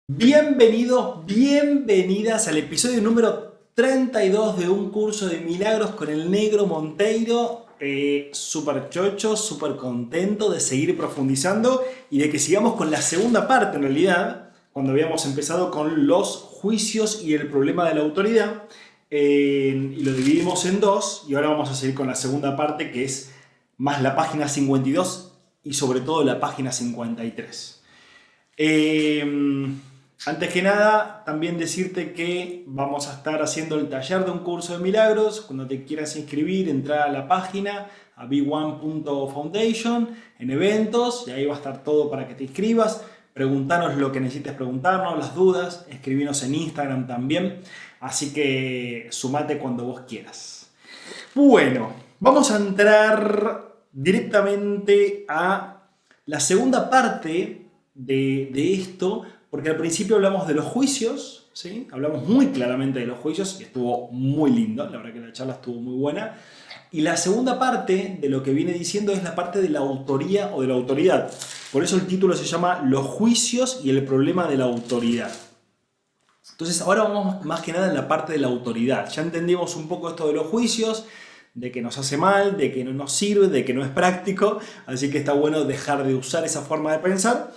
Bienvenidos, bienvenidas al episodio número 32 de Un Curso de Milagros con el Negro Monteiro. Súper chocho, súper contento de seguir profundizando y de que sigamos con la segunda parte en realidad, cuando habíamos empezado con los juicios y el problema de la autoridad. Y lo dividimos en dos y ahora vamos a seguir con la segunda parte, que es más la página 52 y sobre todo la página 53. Antes que nada, también decirte que vamos a estar haciendo el taller de Un Curso de Milagros. Cuando te quieras inscribir, entra a la página, a b1.foundation, en eventos, y ahí va a estar todo para que te inscribas. Preguntanos lo que necesites preguntarnos, las dudas, escribinos en Instagram también. Así que sumate cuando vos quieras. Bueno, vamos a entrar directamente a la segunda parte de esto, porque al principio hablamos de los juicios, ¿sí? Hablamos muy claramente de los juicios y estuvo muy lindo, la verdad que la charla estuvo muy buena. Y la segunda parte de lo que viene diciendo es la parte de la autoría o de la autoridad. Por eso el título se llama Los juicios y el problema de la autoridad. Entonces ahora vamos más que nada en la parte de la autoridad. Ya entendimos un poco esto de los juicios, de que nos hace mal, de que no nos sirve, de que no es práctico, así que está bueno dejar de usar esa forma de pensar.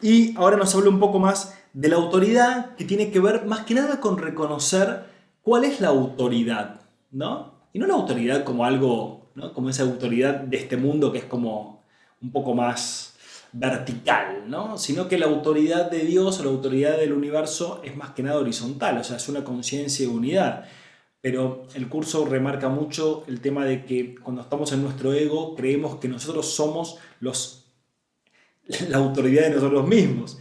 Y ahora nos habla un poco más de la autoridad, que tiene que ver más que nada con reconocer cuál es la autoridad, ¿no? Y no la autoridad como algo, ¿no? Como esa autoridad de este mundo que es como un poco más vertical, ¿no? Sino que la autoridad de Dios o la autoridad del universo es más que nada horizontal, o sea, es una conciencia de unidad. Pero el curso remarca mucho el tema de que cuando estamos en nuestro ego creemos que nosotros somos la autoridad de nosotros mismos.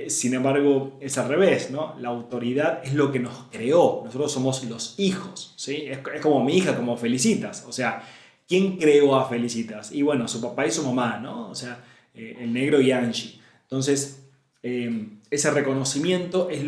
Sin embargo, es al revés, ¿no? La autoridad es lo que nos creó. Nosotros somos los hijos, ¿sí? Es como mi hija, como Felicitas. O sea, ¿quién creó a Felicitas? Y bueno, su papá y su mamá, ¿no? O sea, el negro y Angie. Entonces, ese reconocimiento es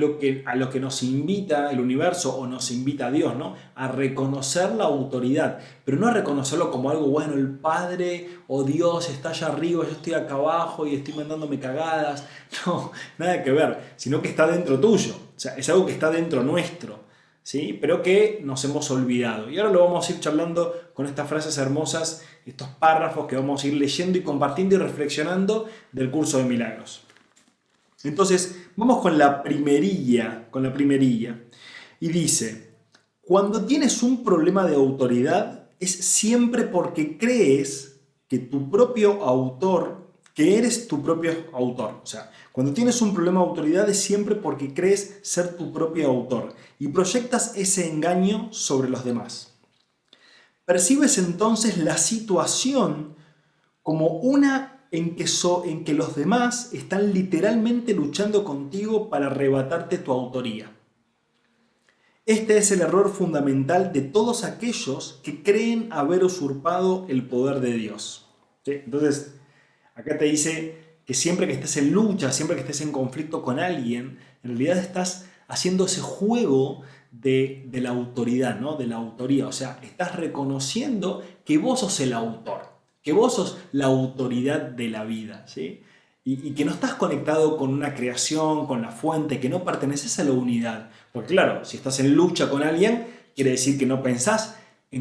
a lo que nos invita el universo o nos invita a Dios, ¿no? A reconocer la autoridad, pero no a reconocerlo como algo bueno, el Padre o Dios está allá arriba, yo estoy acá abajo y estoy mandándome cagadas. No, nada que ver, sino que está dentro tuyo, o sea, es algo que está dentro nuestro, ¿sí? Pero que nos hemos olvidado. Y ahora lo vamos a ir charlando con estas frases hermosas, estos párrafos que vamos a ir leyendo y compartiendo y reflexionando del curso de milagros. Entonces, vamos con la primerilla, Y dice, cuando tienes un problema de autoridad, es siempre porque crees que tu propio autor, que eres tu propio autor. O sea, cuando tienes un problema de autoridad es siempre porque crees ser tu propio autor y proyectas ese engaño sobre los demás. Percibes entonces la situación como una en que los demás están literalmente luchando contigo para arrebatarte tu autoría. Este es el error fundamental de todos aquellos que creen haber usurpado el poder de Dios. ¿Sí? Entonces, acá te dice que siempre que estés en lucha, siempre que estés en conflicto con alguien, en realidad estás haciendo ese juego de la autoridad, ¿no? De la autoría. O sea, estás reconociendo que vos sos el autor, que vos sos la autoridad de la vida, ¿sí? Y que no estás conectado con una creación, con la fuente, que no perteneces a la unidad. Porque claro, si estás en lucha con alguien, quiere decir que no pensás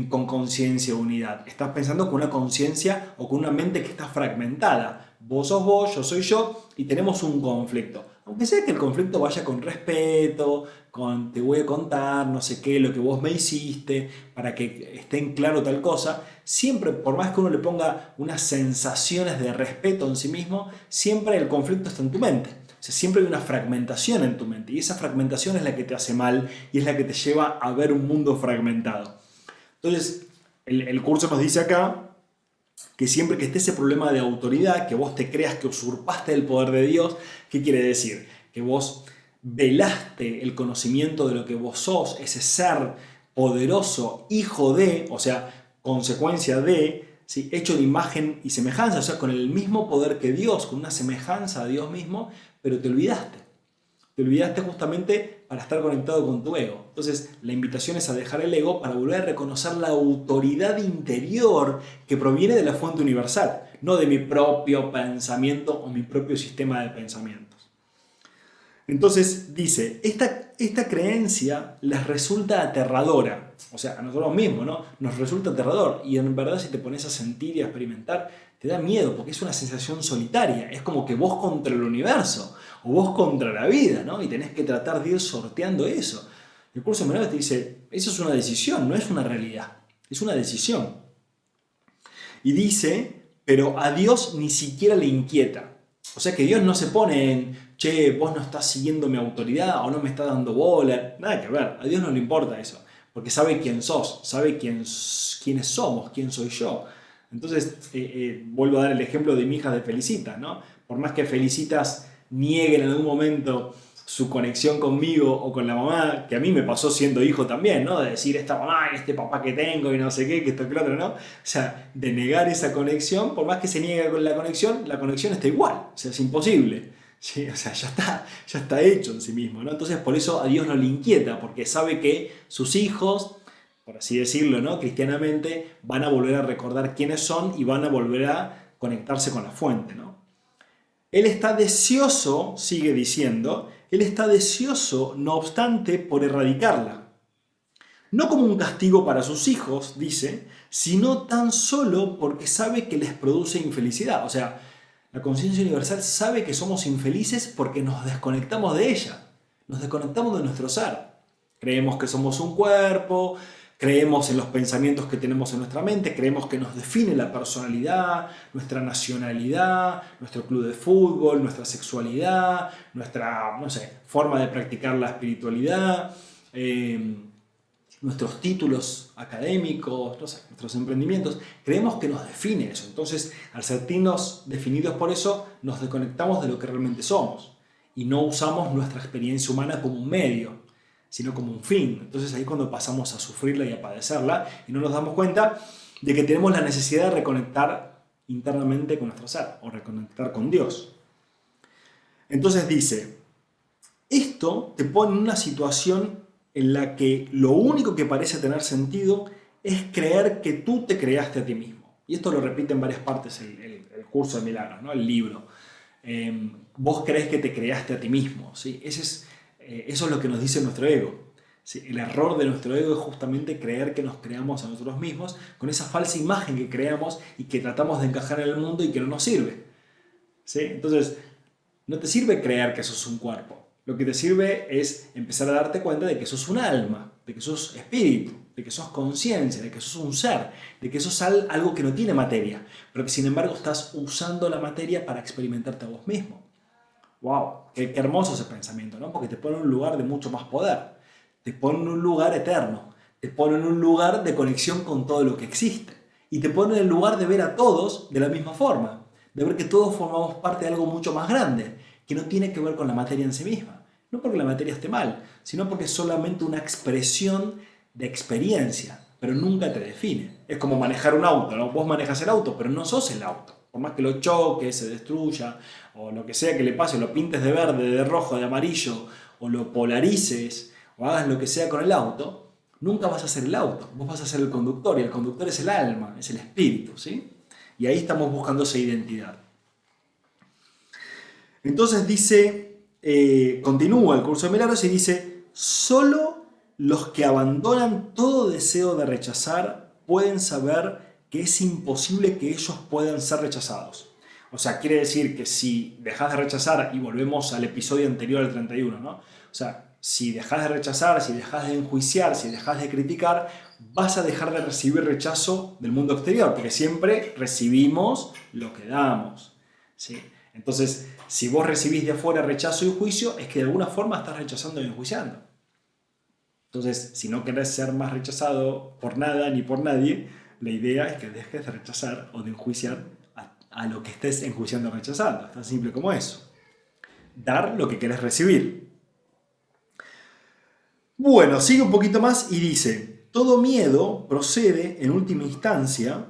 con conciencia o unidad. Estás pensando con una conciencia o con una mente que está fragmentada. Vos sos vos, yo soy yo, y tenemos un conflicto. Aunque sea que el conflicto vaya con respeto, con te voy a contar, no sé qué, lo que vos me hiciste, para que esté en claro tal cosa, siempre, por más que uno le ponga unas sensaciones de respeto en sí mismo, siempre el conflicto está en tu mente. O sea, siempre hay una fragmentación en tu mente, y esa fragmentación es la que te hace mal y es la que te lleva a ver un mundo fragmentado. Entonces, el curso nos dice acá que siempre que esté ese problema de autoridad, que vos te creas que usurpaste el poder de Dios, ¿qué quiere decir? Que vos velaste el conocimiento de lo que vos sos, ese ser poderoso, hijo de, o sea, consecuencia de, ¿sí? Hecho de imagen y semejanza, o sea, con el mismo poder que Dios, con una semejanza a Dios mismo, pero te olvidaste. Te olvidaste justamente para estar conectado con tu ego. Entonces, la invitación es a dejar el ego para volver a reconocer la autoridad interior que proviene de la fuente universal, no de mi propio pensamiento o mi propio sistema de pensamientos. Entonces dice, esta creencia les resulta aterradora, o sea, a nosotros mismos, ¿no? Nos resulta aterrador y en verdad si te pones a sentir y a experimentar, te da miedo porque es una sensación solitaria, es como que vos contra el universo o vos contra la vida, ¿no? Y tenés que tratar de ir sorteando eso. El curso de milagros te dice, eso es una decisión, no es una realidad, es una decisión. Y dice, pero a Dios ni siquiera le inquieta. O sea que Dios no se pone en, che, vos no estás siguiendo mi autoridad o no me estás dando bola. Nada que ver, a Dios no le importa eso. Porque sabe quién sos, sabe quiénes somos, quién soy yo. Entonces, vuelvo a dar el ejemplo de mi hija de Felicitas, ¿no? Por más que Felicitas niegue en algún momento su conexión conmigo o con la mamá, que a mí me pasó siendo hijo también, ¿no? De decir esta mamá y este papá que tengo y no sé qué, que esto que lo otro, ¿no? O sea, de negar esa conexión, por más que se niegue con la conexión está igual, o sea, es imposible. Sí, o sea, ya está hecho en sí mismo, ¿no? Entonces, por eso a Dios no le inquieta, porque sabe que sus hijos, por así decirlo, ¿no? Cristianamente, van a volver a recordar quiénes son y van a volver a conectarse con la fuente, ¿no? Él está deseoso, sigue diciendo, él está deseoso, no obstante, por erradicarla. No como un castigo para sus hijos, dice, sino tan solo porque sabe que les produce infelicidad. O sea, la conciencia universal sabe que somos infelices porque nos desconectamos de ella, nos desconectamos de nuestro ser. Creemos que somos un cuerpo, creemos en los pensamientos que tenemos en nuestra mente, creemos que nos define la personalidad, nuestra nacionalidad, nuestro club de fútbol, nuestra sexualidad, nuestra, no sé, forma de practicar la espiritualidad, nuestros títulos académicos, no sé, nuestros emprendimientos. Creemos que nos define eso. Entonces, al sentirnos definidos por eso, nos desconectamos de lo que realmente somos y no usamos nuestra experiencia humana como un medio, sino como un fin. Entonces ahí cuando pasamos a sufrirla y a padecerla y no nos damos cuenta de que tenemos la necesidad de reconectar internamente con nuestro ser o reconectar con Dios. Entonces dice, esto te pone en una situación en la que lo único que parece tener sentido es creer que tú te creaste a ti mismo. Y esto lo repite en varias partes el curso de milagros, ¿no? El libro. Vos crees que te creaste a ti mismo, ¿sí? Eso es lo que nos dice nuestro ego. ¿Sí? El error de nuestro ego es justamente creer que nos creamos a nosotros mismos con esa falsa imagen que creamos y que tratamos de encajar en el mundo y que no nos sirve. ¿Sí? Entonces, no te sirve creer que sos un cuerpo. Lo que te sirve es empezar a darte cuenta de que sos un alma, de que sos espíritu, de que sos conciencia, de que sos un ser, de que sos algo que no tiene materia, pero que sin embargo estás usando la materia para experimentarte a vos mismo. ¡Wow! Qué hermoso ese pensamiento, ¿no? Porque te pone en un lugar de mucho más poder, te pone en un lugar eterno, te pone en un lugar de conexión con todo lo que existe y te pone en el lugar de ver a todos de la misma forma, de ver que todos formamos parte de algo mucho más grande, que no tiene que ver con la materia en sí misma. No porque la materia esté mal, sino porque es solamente una expresión de experiencia, pero nunca te define. Es como manejar un auto, ¿no? Vos manejas el auto, pero no sos el auto. Por más que lo choques, se destruya, o lo que sea que le pase, lo pintes de verde, de rojo, de amarillo, o lo polarices, o hagas lo que sea con el auto, nunca vas a ser el auto, vos vas a ser el conductor, y el conductor es el alma, es el espíritu, ¿sí? Y ahí estamos buscando esa identidad. Entonces dice, continúa el curso de milagros y dice, solo los que abandonan todo deseo de rechazar pueden saber que es imposible que ellos puedan ser rechazados. O sea, quiere decir que si dejas de rechazar, y volvemos al episodio anterior al 31, ¿no? O sea, si dejas de rechazar, si dejas de enjuiciar, si dejas de criticar, vas a dejar de recibir rechazo del mundo exterior, porque siempre recibimos lo que damos, ¿sí? Entonces, si vos recibís de afuera rechazo y juicio, es que de alguna forma estás rechazando y enjuiciando. Entonces, si no querés ser más rechazado por nada ni por nadie, la idea es que dejes de rechazar o de enjuiciar a lo que estés enjuiciando o rechazando. Es tan simple como eso. Dar lo que querés recibir. Bueno, sigue un poquito más y dice, todo miedo procede en última instancia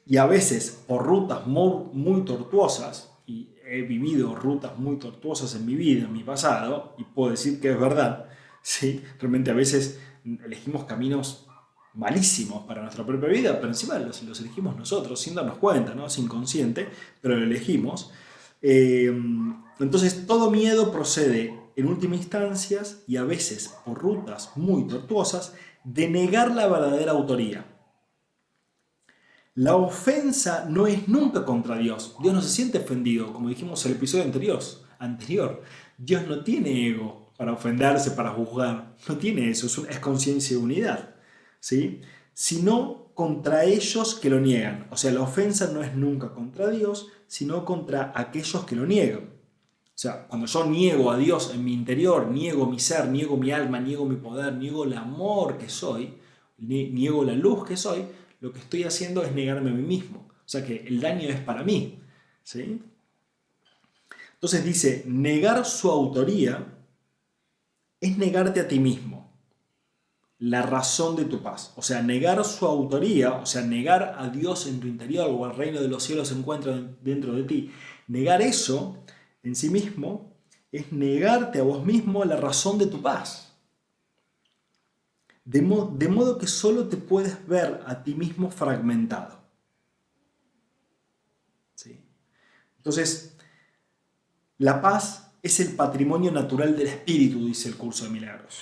y a veces por rutas muy tortuosas, y he vivido rutas muy tortuosas en mi vida, en mi pasado, y puedo decir que es verdad, ¿sí? Realmente a veces elegimos caminos malísimos para nuestra propia vida, pero encima los elegimos nosotros, sin darnos cuenta, ¿no? Es inconsciente, pero lo elegimos. Entonces todo miedo procede en última instancia, y a veces por rutas muy tortuosas, de negar la verdadera autoría. La ofensa no es nunca contra Dios. Dios no se siente ofendido, como dijimos en el episodio anterior. Dios no tiene ego para ofenderse, para juzgar. No tiene eso, es conciencia de unidad. ¿Sí? Sino contra ellos que lo niegan. O sea, la ofensa no es nunca contra Dios, sino contra aquellos que lo niegan. O sea, cuando yo niego a Dios en mi interior, niego mi ser, niego mi alma, niego mi poder, niego el amor que soy, niego la luz que soy, lo que estoy haciendo es negarme a mí mismo. O sea que el daño es para mí. ¿Sí? Entonces dice, negar su autoría es negarte a ti mismo, la razón de tu paz. O sea, negar su autoría, o sea, negar a Dios en tu interior o al reino de los cielos se encuentra dentro de ti. Negar eso en sí mismo es negarte a vos mismo la razón de tu paz. De modo que solo te puedes ver a ti mismo fragmentado. ¿Sí? Entonces, la paz es el patrimonio natural del espíritu, dice el curso de milagros.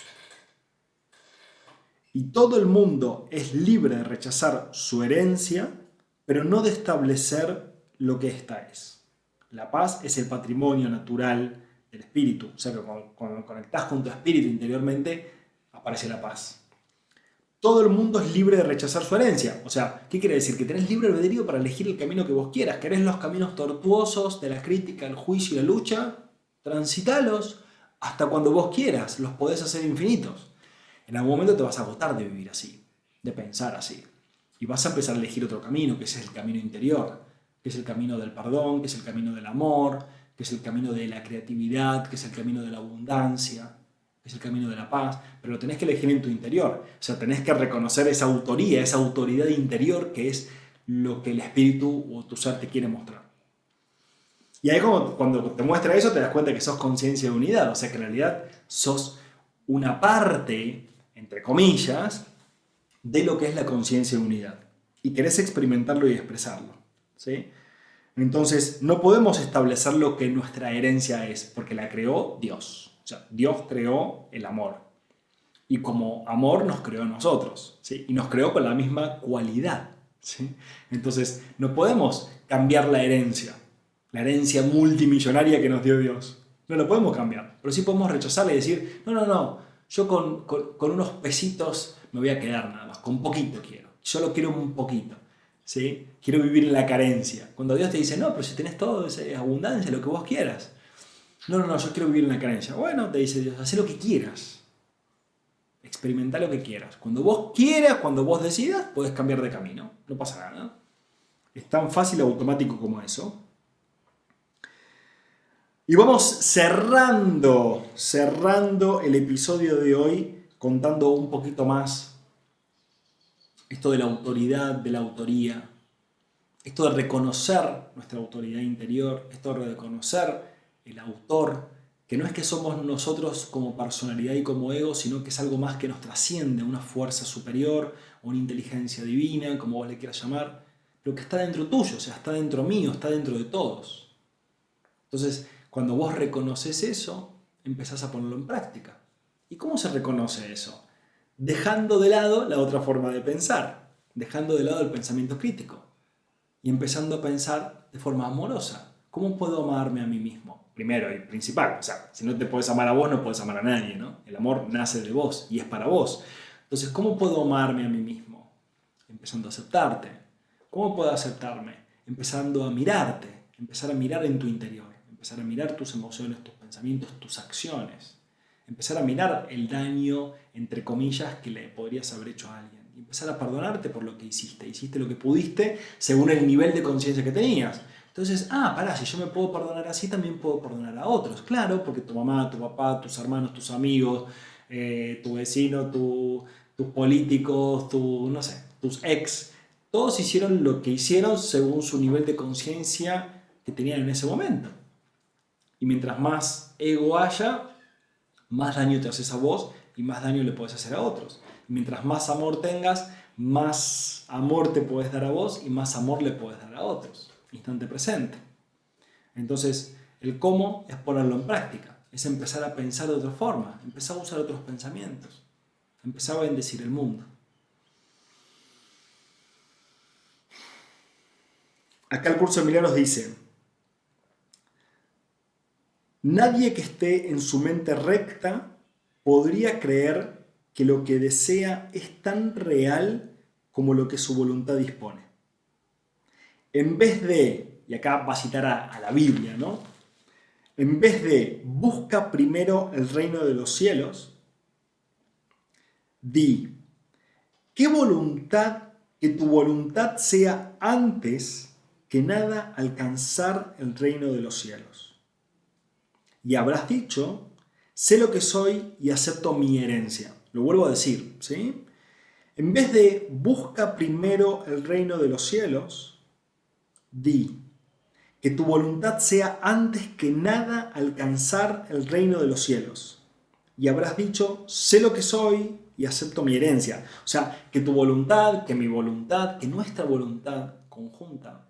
Y todo el mundo es libre de rechazar su herencia, pero no de establecer lo que ésta es. La paz es el patrimonio natural del espíritu. O sea que cuando conectás con tu espíritu interiormente, aparece la paz. Todo el mundo es libre de rechazar su herencia. O sea, ¿qué quiere decir? Que tenés libre albedrío para elegir el camino que vos quieras. ¿Querés los caminos tortuosos de la crítica, el juicio y la lucha? Transitalos hasta cuando vos quieras. Los podés hacer infinitos. En algún momento te vas a agotar de vivir así, de pensar así. Y vas a empezar a elegir otro camino, que es el camino interior, que es el camino del perdón, que es el camino del amor, que es el camino de la creatividad, que es el camino de la abundancia, que es el camino de la paz. Pero lo tenés que elegir en tu interior. O sea, tenés que reconocer esa autoría, esa autoridad interior que es lo que el espíritu o tu ser te quiere mostrar. Y ahí cuando te muestra eso te das cuenta que sos conciencia de unidad. O sea, que en realidad sos una parte, entre comillas, de lo que es la conciencia de unidad. Y querés experimentarlo y expresarlo. ¿Sí? Entonces, no podemos establecer lo que nuestra herencia es, porque la creó Dios. O sea, Dios creó el amor. Y como amor nos creó a nosotros. ¿Sí? Y nos creó con la misma cualidad. ¿Sí? Entonces, no podemos cambiar la herencia multimillonaria que nos dio Dios. No lo podemos cambiar, pero sí podemos rechazarla y decir, no, yo con unos pesitos me voy a quedar nada más, con poquito quiero, solo quiero un poquito, ¿sí? Quiero vivir en la carencia. Cuando Dios te dice, no, pero si tenés todo, es abundancia, lo que vos quieras. No, yo quiero vivir en la carencia. Bueno, te dice Dios, haz lo que quieras, experimenta lo que quieras. Cuando vos quieras, cuando vos decidas, podés cambiar de camino, no pasa nada. Es tan fácil y automático como eso. Y vamos cerrando el episodio de hoy contando un poquito más esto de la autoridad, de la autoría, esto de reconocer nuestra autoridad interior, esto de reconocer el autor, que no es que somos nosotros como personalidad y como ego, sino que es algo más que nos trasciende, una fuerza superior, una inteligencia divina, como vos le quieras llamar, pero que está dentro tuyo, o sea, está dentro mío, está dentro de todos. Entonces, cuando vos reconoces eso, empezás a ponerlo en práctica. ¿Y cómo se reconoce eso? Dejando de lado la otra forma de pensar, dejando de lado el pensamiento crítico y empezando a pensar de forma amorosa. ¿Cómo puedo amarme a mí mismo? Primero y principal, o sea, si no te puedes amar a vos, no puedes amar a nadie, ¿no? El amor nace de vos y es para vos. Entonces, ¿cómo puedo amarme a mí mismo? Empezando a aceptarte. ¿Cómo puedo aceptarme? Empezando a mirarte, empezar a mirar en tu interior. Empezar a mirar tus emociones, tus pensamientos, tus acciones. Empezar a mirar el daño, entre comillas, que le podrías haber hecho a alguien. Y empezar a perdonarte por lo que hiciste. Hiciste lo que pudiste según el nivel de conciencia que tenías. Entonces, pará, si yo me puedo perdonar así, también puedo perdonar a otros. Claro, porque tu mamá, tu papá, tus hermanos, tus amigos, tu vecino, tus políticos, tus ex, todos hicieron lo que hicieron según su nivel de conciencia que tenían en ese momento. Y mientras más ego haya, más daño te haces a vos y más daño le podés hacer a otros. Y mientras más amor tengas, más amor te podés dar a vos y más amor le podés dar a otros. Instante presente. Entonces, el cómo es ponerlo en práctica. es empezar a pensar de otra forma, empezar a usar otros pensamientos, empezar a bendecir el mundo. Acá el curso de milagros dice: nadie que esté en su mente recta podría creer que lo que desea es tan real como lo que su voluntad dispone. En vez de, y acá va a citar a la Biblia, ¿no? En vez de busca primero el reino de los cielos, di, que tu voluntad sea antes que nada alcanzar el reino de los cielos. Y habrás dicho, sé lo que soy y acepto mi herencia. Lo vuelvo a decir, ¿sí? En vez de busca primero el reino de los cielos, di, que tu voluntad sea antes que nada alcanzar el reino de los cielos. Y habrás dicho, sé lo que soy y acepto mi herencia. O sea, que tu voluntad, que mi voluntad, que nuestra voluntad conjunta,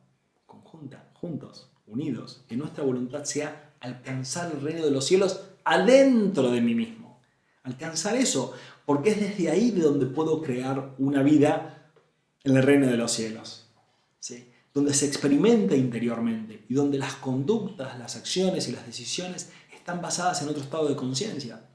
juntos, unidos, que nuestra voluntad sea alcanzar el reino de los cielos adentro de mí mismo. Alcanzar eso, porque es desde ahí de donde puedo crear una vida en el reino de los cielos. ¿Sí? Donde se experimenta interiormente y donde las conductas, las acciones y las decisiones están basadas en otro estado de conciencia.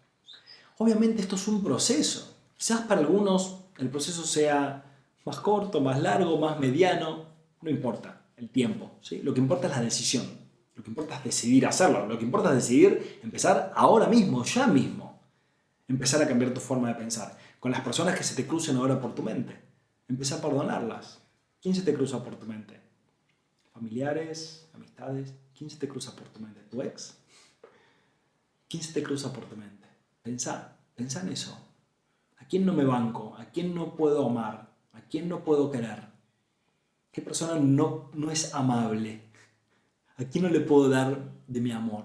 Obviamente esto es un proceso. Quizás para algunos el proceso sea más corto, más largo, más mediano, no importa el tiempo, ¿sí? Lo que importa es la decisión, lo que importa es decidir hacerlo, lo que importa es decidir empezar ahora mismo, ya mismo, empezar a cambiar tu forma de pensar. Con las personas que se te crucen ahora por tu mente, empezar a perdonarlas. ¿Quién se te cruza por tu mente? ¿Familiares? ¿Amistades? ¿Quién se te cruza por tu mente? ¿Tu ex? ¿Quién se te cruza por tu mente? Pensá en eso. ¿A quién no me banco? ¿A quién no puedo amar? ¿A quién no puedo querer? ¿Qué persona no es amable? ¿A quién no le puedo dar de mi amor?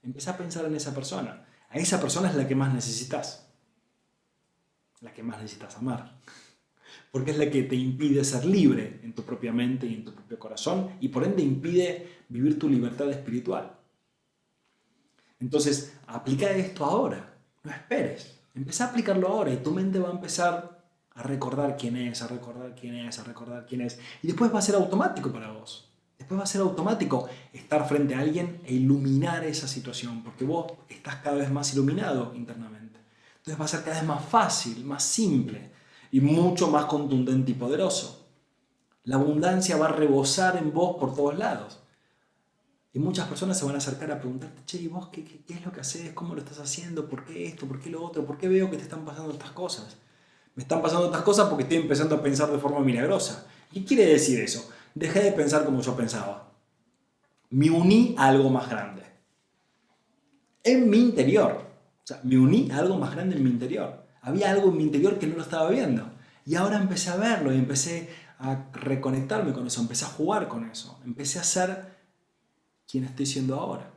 Empezá a pensar en esa persona. A esa persona es la que más necesitas. La que más necesitas amar. Porque es la que te impide ser libre en tu propia mente y en tu propio corazón y por ende impide vivir tu libertad espiritual. Entonces, aplica esto ahora. No esperes. Empezá a aplicarlo ahora y tu mente va a empezar a recordar quién es, a recordar quién es, a recordar quién es. Y después va a ser automático para vos. Después va a ser automático estar frente a alguien e iluminar esa situación, porque vos estás cada vez más iluminado internamente. Entonces va a ser cada vez más fácil, más simple y mucho más contundente y poderoso. La abundancia va a rebosar en vos por todos lados. Y muchas personas se van a acercar a preguntarte, che, ¿y vos qué es lo que haces? ¿Cómo lo estás haciendo? ¿Por qué esto? ¿Por qué lo otro? ¿Por qué veo que te están pasando estas cosas? Me están pasando estas cosas porque estoy empezando a pensar de forma milagrosa. ¿Qué quiere decir eso? Dejé de pensar como yo pensaba. Me uní a algo más grande. En mi interior. O sea, me uní a algo más grande en mi interior. Había algo en mi interior que no lo estaba viendo. Y ahora empecé a verlo y empecé a reconectarme con eso. Empecé a jugar con eso. Empecé a ser quien estoy siendo ahora.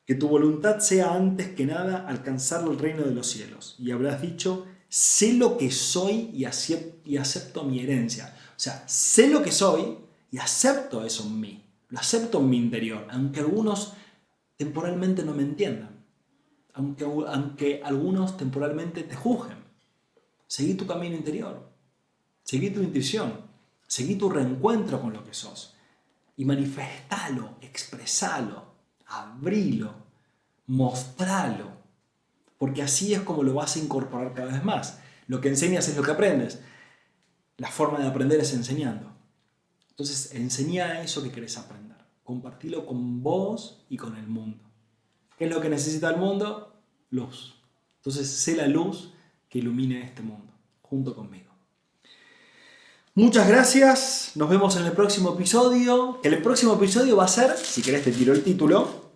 Que tu voluntad sea antes que nada alcanzar el reino de los cielos. Y habrás dicho, sé lo que soy y acepto mi herencia. O sea, sé lo que soy y acepto eso en mí. Lo acepto en mi interior, aunque algunos temporalmente no me entiendan. Aunque algunos temporalmente te juzguen. Seguí tu camino interior. Seguí tu intuición. Seguí tu reencuentro con lo que sos. Y manifestalo, expresalo, abrilo, mostralo. Porque así es como lo vas a incorporar cada vez más. Lo que enseñas es lo que aprendes. La forma de aprender es enseñando. Entonces, enseñá eso que querés aprender. Compartilo con vos y con el mundo. ¿Qué es lo que necesita el mundo? Luz. Entonces, sé la luz que ilumine este mundo, junto conmigo. Muchas gracias, nos vemos en el próximo episodio. El próximo episodio va a ser, si querés te tiro el título,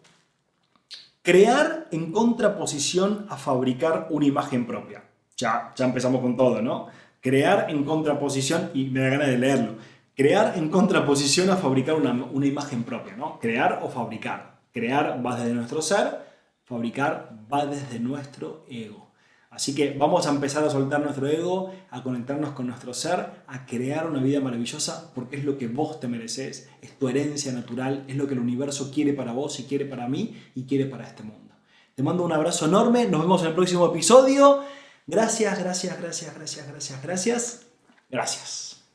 crear en contraposición a fabricar una imagen propia. Ya empezamos con todo, ¿no? Crear en contraposición, y me da ganas de leerlo, crear en contraposición a fabricar una imagen propia, ¿no? Crear o fabricar. Crear va desde nuestro ser, fabricar va desde nuestro ego. Así que vamos a empezar a soltar nuestro ego, a conectarnos con nuestro ser, a crear una vida maravillosa, porque es lo que vos te mereces, es tu herencia natural, es lo que el universo quiere para vos y quiere para mí y quiere para este mundo. Te mando un abrazo enorme, nos vemos en el próximo episodio. Gracias, gracias, gracias, gracias, gracias, gracias. Gracias.